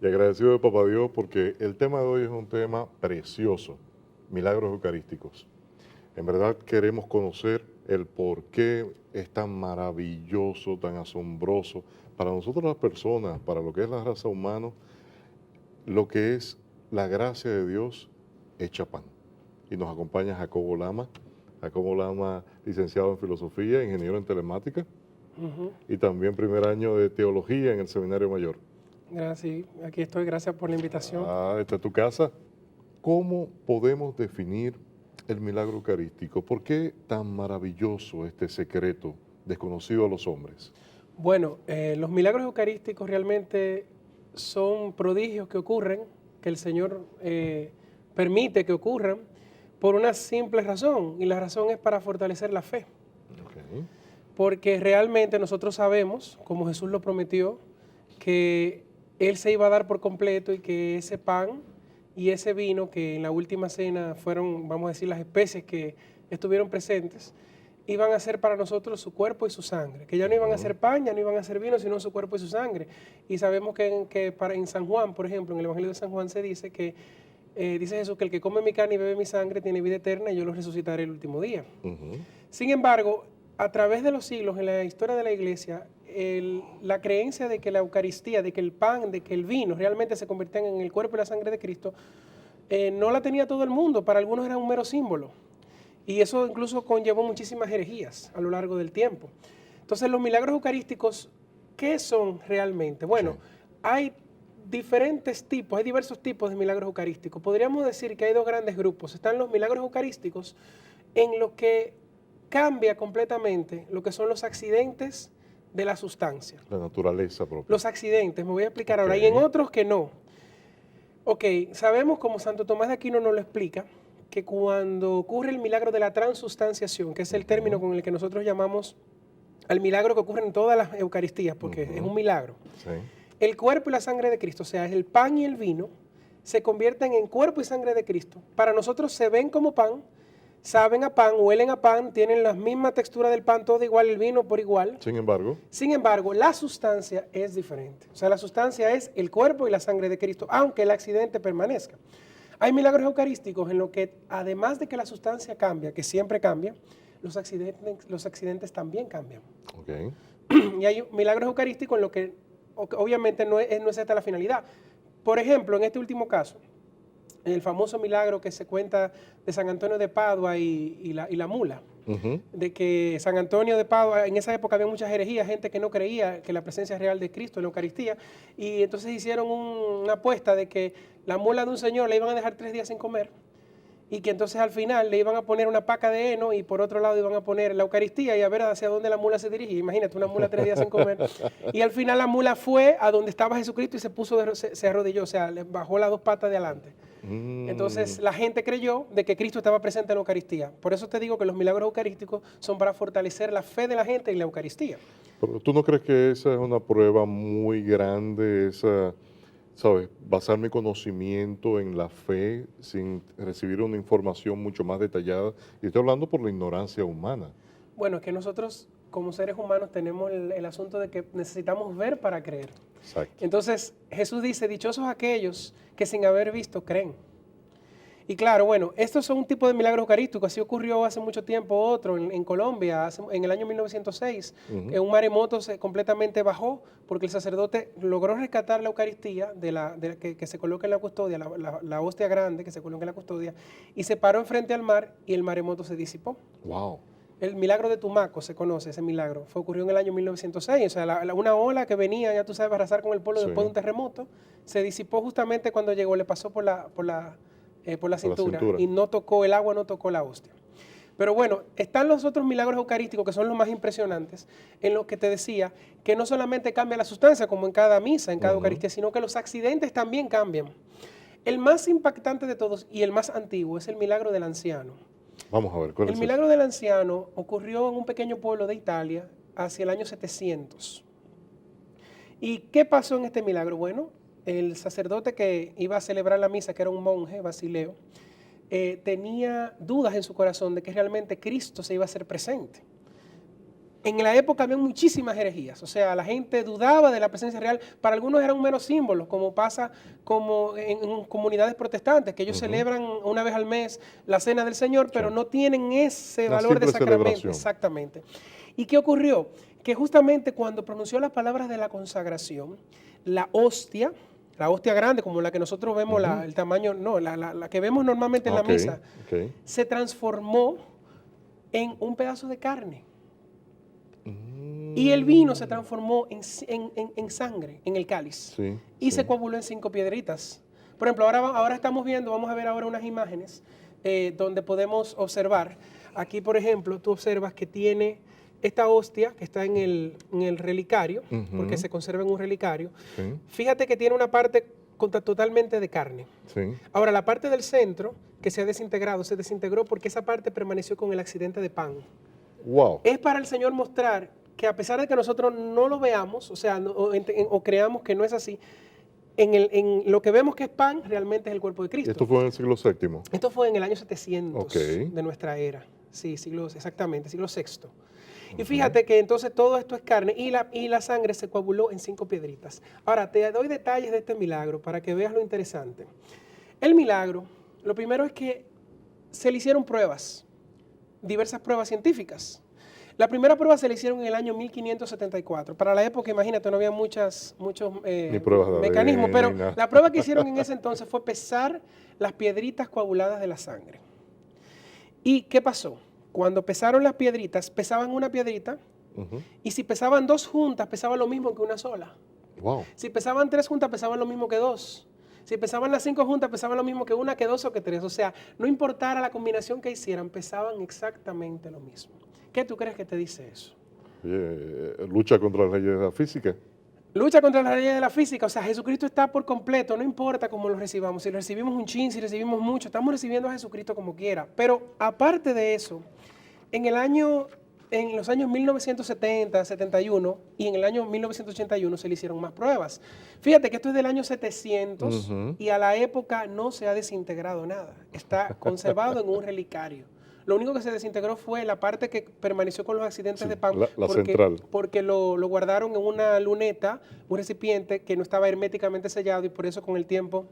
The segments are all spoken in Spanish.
Y agradecido de Papá Dios porque el tema de hoy es un tema precioso, milagros eucarísticos. En verdad queremos conocer el por qué es tan maravilloso, tan asombroso para nosotros las personas, para lo que es la raza humana, lo que es la gracia de Dios hecha pan. Y nos acompaña Jacobo Lama, licenciado en filosofía, ingeniero en telemática Ujú. y también primer año de teología en el Seminario Mayor. Gracias, aquí estoy, gracias por la invitación. Esta es tu casa. ¿Cómo podemos definir el milagro eucarístico? ¿Por qué tan maravilloso este secreto desconocido a los hombres? Bueno, los milagros eucarísticos realmente son prodigios que ocurren, que el Señor permite que ocurran por una simple razón, y la razón es para fortalecer la fe. Ok. Porque realmente nosotros sabemos, como Jesús lo prometió, que Él se iba a dar por completo y que ese pan y ese vino, que en la última cena fueron, vamos a decir, las especies que estuvieron presentes, iban a ser para nosotros su cuerpo y su sangre, que ya no iban a ser pan, ya no iban a ser vino, sino su cuerpo y su sangre. Y sabemos en San Juan, por ejemplo, en el Evangelio de San Juan se dice que, dice Jesús, que el que come mi carne y bebe mi sangre tiene vida eterna y yo lo resucitaré el último día. Ujú. Sin embargo, a través de los siglos, en la historia de la iglesia, la creencia de que la Eucaristía, de que el pan, de que el vino realmente se convertían en el cuerpo y la sangre de Cristo, no la tenía todo el mundo, para algunos era un mero símbolo. Y eso incluso conllevó muchísimas herejías a lo largo del tiempo. Entonces, los milagros eucarísticos, ¿qué son realmente? Bueno, Sí. hay diferentes tipos, hay diversos tipos de milagros eucarísticos. Podríamos decir que hay dos grandes grupos. Están los milagros eucarísticos en lo que cambia completamente lo que son los accidentes de la sustancia. La naturaleza propia. Los accidentes, me voy a explicar Ok. ahora, y en otros que no. Ok, sabemos como Santo Tomás de Aquino nos lo explica, que cuando ocurre el milagro de la transustanciación, que es el término con el que nosotros llamamos al milagro que ocurre en todas las Eucaristías, porque es un milagro, Sí. el cuerpo y la sangre de Cristo, o sea, el pan y el vino, se convierten en cuerpo y sangre de Cristo. Para nosotros se ven como pan, saben a pan, huelen a pan, tienen la misma textura del pan, todo igual, el vino por igual. Sin embargo, Sin embargo, la sustancia es diferente. O sea, la sustancia es el cuerpo y la sangre de Cristo, aunque el accidente permanezca. Hay milagros eucarísticos en los que, además de que la sustancia cambia, que siempre cambia, los accidentes también cambian. ok. Y hay milagros eucarísticos en los que obviamente no es esta la finalidad. Por ejemplo, en este último caso, el famoso milagro que se cuenta de San Antonio de Padua y la mula, Ujú. de que San Antonio de Padua, en esa época había muchas herejías, gente que no creía que la presencia real de Cristo en la Eucaristía, y entonces hicieron una apuesta de que la mula de un señor le iban a dejar 3 días sin comer, y que entonces al final le iban a poner una paca de heno y por otro lado iban a poner la Eucaristía y a ver hacia dónde la mula se dirigía. Imagínate, una mula 3 días sin comer. Y al final la mula fue a donde estaba Jesucristo y se arrodilló, o sea, le bajó las 2 patas de adelante. Entonces la gente creyó de que Cristo estaba presente en la Eucaristía. Por eso te digo que los milagros eucarísticos son para fortalecer la fe de la gente en la Eucaristía. Pero ¿tú no crees que esa es una prueba muy grande, esa, sabes, basar mi conocimiento en la fe sin recibir una información mucho más detallada? Y estoy hablando por la ignorancia humana. Bueno, es que nosotros como seres humanos tenemos el asunto de que necesitamos ver para creer. Exacto. Entonces Jesús dice, dichosos aquellos que sin haber visto creen. Y claro, bueno, estos son un tipo de milagro eucarístico. Así ocurrió hace mucho tiempo otro en Colombia, en el año 1906, que un maremoto completamente bajó porque el sacerdote logró rescatar la Eucaristía que se coloca en la custodia, la hostia grande que se coloca en la custodia, y se paró enfrente al mar y el maremoto se disipó. Wow. El milagro de Tumaco se conoce, ese milagro. Ocurrió en el año 1906. O sea, una ola que venía, ya tú sabes, a arrasar con el pueblo Sí. después de un terremoto, se disipó justamente cuando llegó, le pasó por la cintura y no tocó, el agua no tocó la hostia. Pero bueno, están los otros milagros eucarísticos que son los más impresionantes, en los que te decía que no solamente cambia la sustancia, como en cada misa, en cada Eucaristía, sino que los accidentes también cambian. El más impactante de todos y el más antiguo es el milagro del anciano. Vamos a ver, ¿cuál El es milagro del anciano ocurrió en un pequeño pueblo de Italia hacia el año 700. ¿Y qué pasó en este milagro? Bueno, el sacerdote que iba a celebrar la misa, que era un monje, Basileo, tenía dudas en su corazón de que realmente Cristo se iba a hacer presente. En la época había muchísimas herejías, o sea, la gente dudaba de la presencia real. Para algunos era un mero símbolo, como pasa como en comunidades protestantes, que ellos celebran una vez al mes la Cena del Señor, pero Sí. no tienen ese Una valor de simple sacramento. celebración. Exactamente. ¿Y qué ocurrió? Que justamente cuando pronunció las palabras de la consagración, la hostia grande, como la que nosotros vemos, el tamaño, no, la que vemos normalmente en la Ok, misa, ok. se transformó en un pedazo de carne. Y el vino se transformó en sangre, en el cáliz. Sí, Y sí. se coaguló en 5 piedritas. Por ejemplo, ahora estamos viendo, vamos a ver ahora unas imágenes donde podemos observar. Aquí, por ejemplo, tú observas que tiene esta hostia que está en el relicario, porque se conserva en un relicario. Sí. Fíjate que tiene una parte totalmente de carne. Sí. Ahora, la parte del centro que se desintegró porque esa parte permaneció con el accidente de pan. Wow. Es para el Señor mostrar que a pesar de que nosotros no lo veamos, o sea, o creamos que no es así, en lo que vemos que es pan, realmente es el cuerpo de Y Cristo. esto fue en el siglo VII. Esto fue en el año 700 Ok. de nuestra era. Sí, exactamente, siglo VI. Y fíjate que entonces todo esto es carne y la sangre se coaguló en 5 piedritas. Ahora, te doy detalles de este milagro para que veas lo interesante. El milagro, lo primero es que se le hicieron pruebas, diversas pruebas científicas. La primera prueba se le hicieron en el año 1574. Para la época, imagínate, no había muchos Ni pruebas de mecanismos, ADN, pero ni nada. la prueba que hicieron en ese entonces fue pesar las piedritas coaguladas de la sangre. ¿Y qué pasó? Cuando pesaron las piedritas, pesaban una piedrita, y si pesaban 2 juntas, pesaba lo mismo que una sola. Wow. Si pesaban 3 juntas, pesaban lo mismo que 2. Si pesaban las 5 juntas, pesaban lo mismo que una, que 2 o que 3. O sea, no importara la combinación que hicieran, pesaban exactamente lo mismo. ¿Qué tú crees que te dice eso? Oye, lucha contra las leyes de la física. Lucha contra las leyes de la física. O sea, Jesucristo está por completo, no importa cómo lo recibamos. Si recibimos un chin, si recibimos mucho, estamos recibiendo a Jesucristo como quiera. Pero aparte de eso, en los años 1970, 71 y en el año 1981 se le hicieron más pruebas. Fíjate que esto es del año 700 y a la época no se ha desintegrado nada. Está conservado en un relicario. Lo único que se desintegró fue la parte que permaneció con los accidentes de pan, la central. porque lo guardaron en una luneta, un recipiente que no estaba herméticamente sellado y por eso con el tiempo,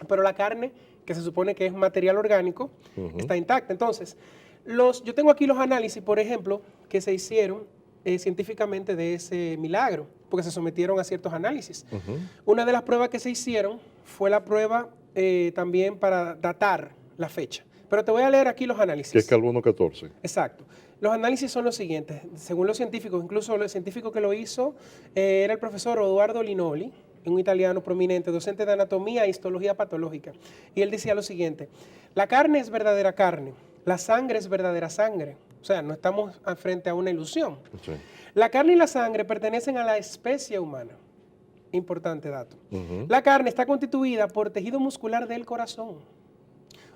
pero la carne, que se supone que es material orgánico, está intacta. Entonces, yo tengo aquí los análisis, por ejemplo, que se hicieron científicamente de ese milagro, porque se sometieron a ciertos análisis. Una de las pruebas que se hicieron fue la prueba también para datar la fecha. Pero te voy a leer aquí los análisis. Que es carbono 14. Exacto. Los análisis son los siguientes. Según los científicos, incluso el científico que lo hizo era el profesor Eduardo Linoli, un italiano prominente, docente de anatomía e histología patológica. Y él decía lo siguiente: la carne es verdadera carne, la sangre es verdadera sangre. O sea, no estamos frente a una ilusión. Sí. La carne y la sangre pertenecen a la especie humana. Importante dato. La carne está constituida por tejido muscular del corazón.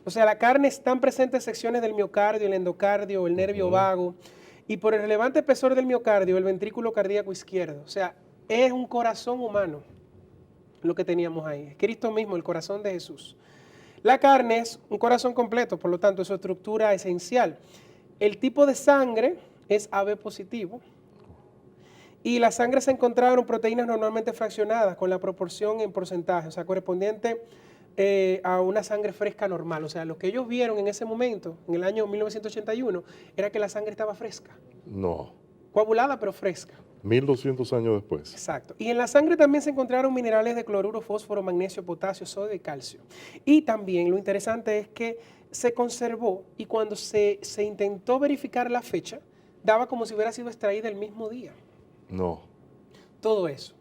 O sea, la carne están presentes secciones del miocardio, el endocardio, el nervio vago, y por el relevante espesor del miocardio, el ventrículo cardíaco izquierdo. O sea, es un corazón humano lo que teníamos ahí. Es Cristo mismo, el corazón de Jesús. La carne es un corazón completo, por lo tanto, es su estructura esencial. El tipo de sangre es AB positivo. Y la sangre se encontraron proteínas normalmente fraccionadas con la proporción en porcentaje, o sea, correspondiente a una sangre fresca normal. O sea, lo que ellos vieron en ese momento, en el año 1981, era que la sangre estaba fresca. No. Coagulada, pero fresca. 1200 años después. Exacto. Y en la sangre también se encontraron minerales de cloruro, fósforo, magnesio, potasio, sodio y calcio. Y también lo interesante es que se conservó y cuando se intentó verificar la fecha, daba como si hubiera sido extraída el mismo día. No. Todo eso.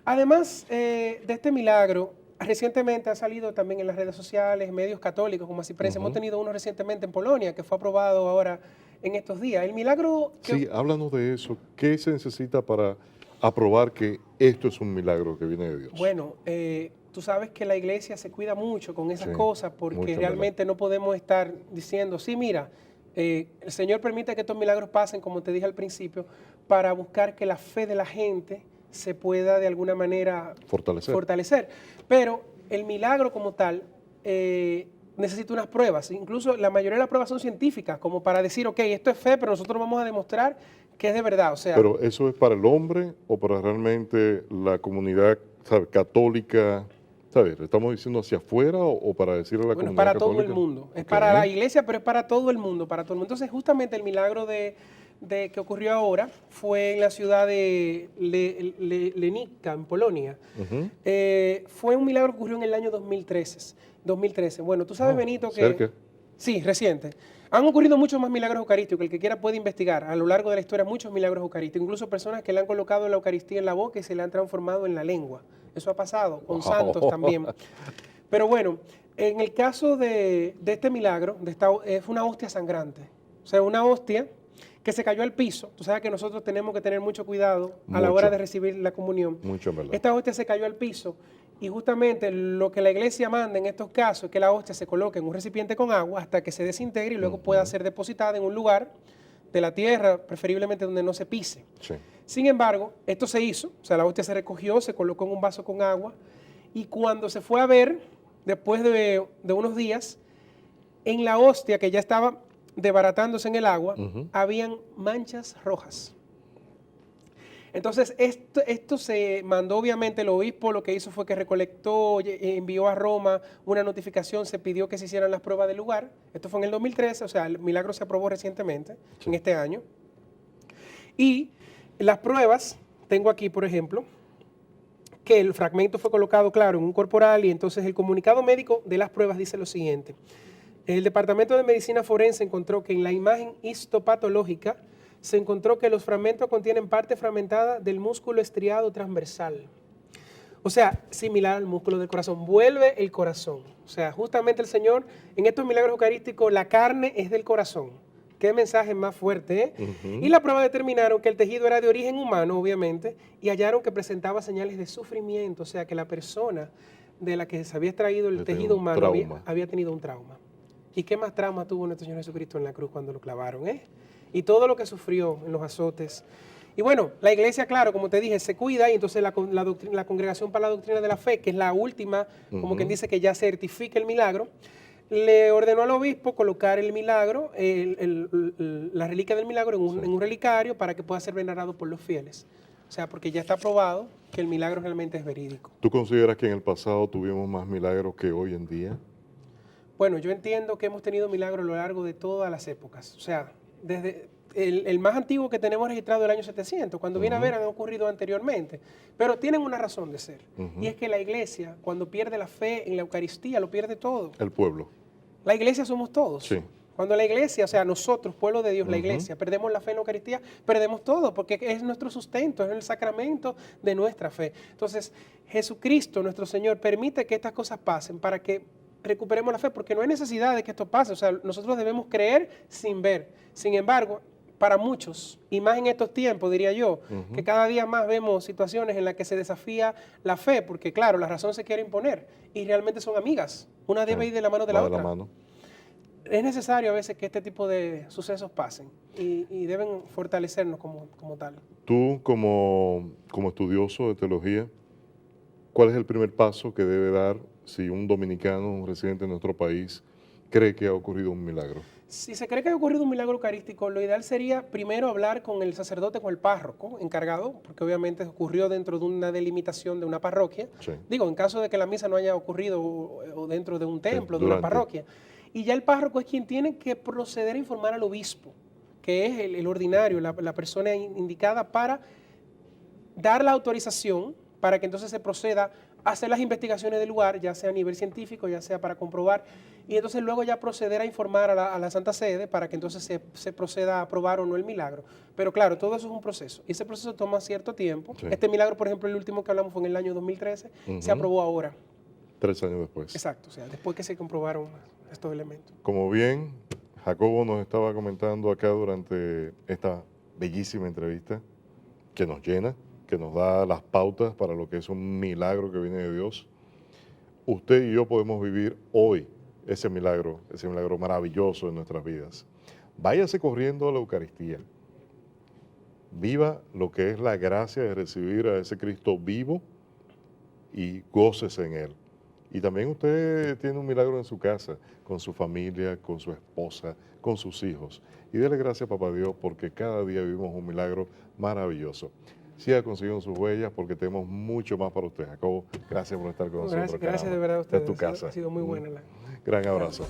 Además de este milagro, recientemente ha salido también en las redes sociales, medios católicos como Así Prensa. Hemos tenido uno recientemente en Polonia que fue aprobado ahora en estos días. El milagro... Sí, háblanos de eso. ¿Qué se necesita para aprobar que esto es un milagro que viene de Dios? Bueno, tú sabes que la iglesia se cuida mucho con esas cosas porque mucho, realmente no podemos estar diciendo, sí, mira, el Señor permite que estos milagros pasen, como te dije al principio, para buscar que la fe de la gente se pueda de alguna manera fortalecer. Pero el milagro como tal necesita unas pruebas. Incluso la mayoría de las pruebas son científicas, como para decir, ok, esto es fe, pero nosotros vamos a demostrar que es de verdad, o sea, Pero ¿eso es para el hombre o para realmente la comunidad, ¿sabe?, católica? ¿Sabes? ¿Estamos diciendo hacia afuera o para decirle a la bueno, es comunidad para todo el católica? mundo. Es Ok. para la iglesia, pero es para todo el mundo, para todo el mundo. Entonces, justamente el milagro que ocurrió ahora fue en la ciudad de Lenica, en Polonia. Ujú. Fue un milagro que ocurrió en el año 2013. Bueno, tú sabes, Ah, Benito, que cerca. sí, reciente. Han ocurrido muchos más milagros eucarísticos. El que quiera puede investigar a lo largo de la historia muchos milagros eucarísticos. Incluso personas que le han colocado la Eucaristía en la boca y se le han transformado en la lengua. Eso ha pasado con santos Wow. también. Pero bueno, en el caso de este milagro, fue una hostia sangrante. O sea, una hostia que se cayó al piso. Tú sabes que nosotros tenemos que tener mucho cuidado a la hora Mucho, de recibir la comunión. mucho en verdad. Esta hostia se cayó al piso y justamente lo que la iglesia manda en estos casos es que la hostia se coloque en un recipiente con agua hasta que se desintegre y luego pueda ser depositada en un lugar de la tierra, preferiblemente donde no se pise. Sí. Sin embargo, esto se hizo, o sea, la hostia se recogió, se colocó en un vaso con agua y cuando se fue a ver, después de unos días, en la hostia que ya estaba desbaratándose en el agua, Ujú. habían manchas rojas. Entonces, esto se mandó, obviamente, el obispo lo que hizo fue que recolectó, envió a Roma una notificación, se pidió que se hicieran las pruebas del lugar. Esto fue en el 2013, o sea, el milagro se aprobó recientemente, Sí. en este año. Y las pruebas, tengo aquí, por ejemplo, que el fragmento fue colocado, claro, en un corporal y entonces el comunicado médico de las pruebas dice lo siguiente. El Departamento de Medicina Forense encontró que en la imagen histopatológica se encontró que los fragmentos contienen parte fragmentada del músculo estriado transversal. O sea, similar al músculo del corazón. Vuelve el corazón. O sea, justamente el Señor, en estos milagros eucarísticos, la carne es del corazón. Qué mensaje más fuerte, ¿eh? Ujú. Y la prueba determinaron que el tejido era de origen humano, obviamente, y hallaron que presentaba señales de sufrimiento. O sea, que la persona de la que se había extraído el Yo tengo tejido un humano trauma. había tenido un trauma. ¿Y qué más trauma tuvo nuestro Señor Jesucristo en la cruz cuando lo clavaron, eh? Y todo lo que sufrió en los azotes. Y bueno, la iglesia, claro, como te dije, se cuida y entonces la Congregación para la Doctrina de la Fe, que es la última, como quien Ujú. dice que ya certifica el milagro, le ordenó al obispo colocar el milagro, la reliquia del milagro Sí. en un relicario para que pueda ser venerado por los fieles. O sea, porque ya está probado que el milagro realmente es verídico. ¿Tú consideras que en el pasado tuvimos más milagros que hoy en día? Bueno, yo entiendo que hemos tenido milagros a lo largo de todas las épocas. O sea, desde el más antiguo que tenemos registrado del año 700, cuando viene a ver han ocurrido anteriormente, pero tienen una razón de ser. Y es que la iglesia, cuando pierde la fe en la Eucaristía, lo pierde todo. El pueblo. La iglesia somos todos. Sí. Cuando la iglesia, o sea, nosotros, pueblo de Dios, la Ujú. iglesia, perdemos la fe en la Eucaristía, perdemos todo, porque es nuestro sustento, es el sacramento de nuestra fe. Entonces, Jesucristo, nuestro Señor, permite que estas cosas pasen para que recuperemos la fe, porque no hay necesidad de que esto pase. O sea, nosotros debemos creer sin ver. Sin embargo, para muchos, y más en estos tiempos, diría yo, que cada día más vemos situaciones en las que se desafía la fe, porque claro, la razón se quiere imponer, y realmente son amigas. Una debe Sí. ir de la mano de Va la de la otra. mano. Es necesario a veces que este tipo de sucesos pasen y deben fortalecernos como tal. Tú, como estudioso de teología, ¿cuál es el primer paso que debe dar si un dominicano, un residente de nuestro país, cree que ha ocurrido un milagro? Si se cree que ha ocurrido un milagro eucarístico, lo ideal sería primero hablar con el sacerdote, con el párroco encargado, porque obviamente ocurrió dentro de una delimitación de una parroquia. Sí. Digo, en caso de que la misa no haya ocurrido o dentro de un templo, de una durante. parroquia. Y ya el párroco es quien tiene que proceder a informar al obispo, que es el ordinario, la persona indicada para dar la autorización para que entonces se proceda a hacer las investigaciones del lugar, ya sea a nivel científico, ya sea para comprobar, y entonces luego ya proceder a informar a la Santa Sede para que entonces se proceda a aprobar o no el milagro. Pero claro, todo eso es un proceso, y ese proceso toma cierto tiempo. Sí. Este milagro, por ejemplo, el último que hablamos fue en el año 2013, se aprobó ahora. 3 años después. Exacto, o sea, después que se comprobaron estos elementos. Como bien Jacobo nos estaba comentando acá durante esta bellísima entrevista, que nos llena, que nos da las pautas para lo que es un milagro que viene de Dios, usted y yo podemos vivir hoy ese milagro maravilloso en nuestras vidas. Váyase corriendo a la Eucaristía. Viva lo que es la gracia de recibir a ese Cristo vivo y gócese en Él. Y también usted tiene un milagro en su casa, con su familia, con su esposa, con sus hijos. Y dele gracias, papá Dios, porque cada día vivimos un milagro maravilloso. Siga consiguiendo sus huellas porque tenemos mucho más para usted. Jacobo, gracias por estar con nosotros. Gracias de caramba. verdad a Esta es ustedes. tu casa. Ha sido muy buena la... Gran abrazo.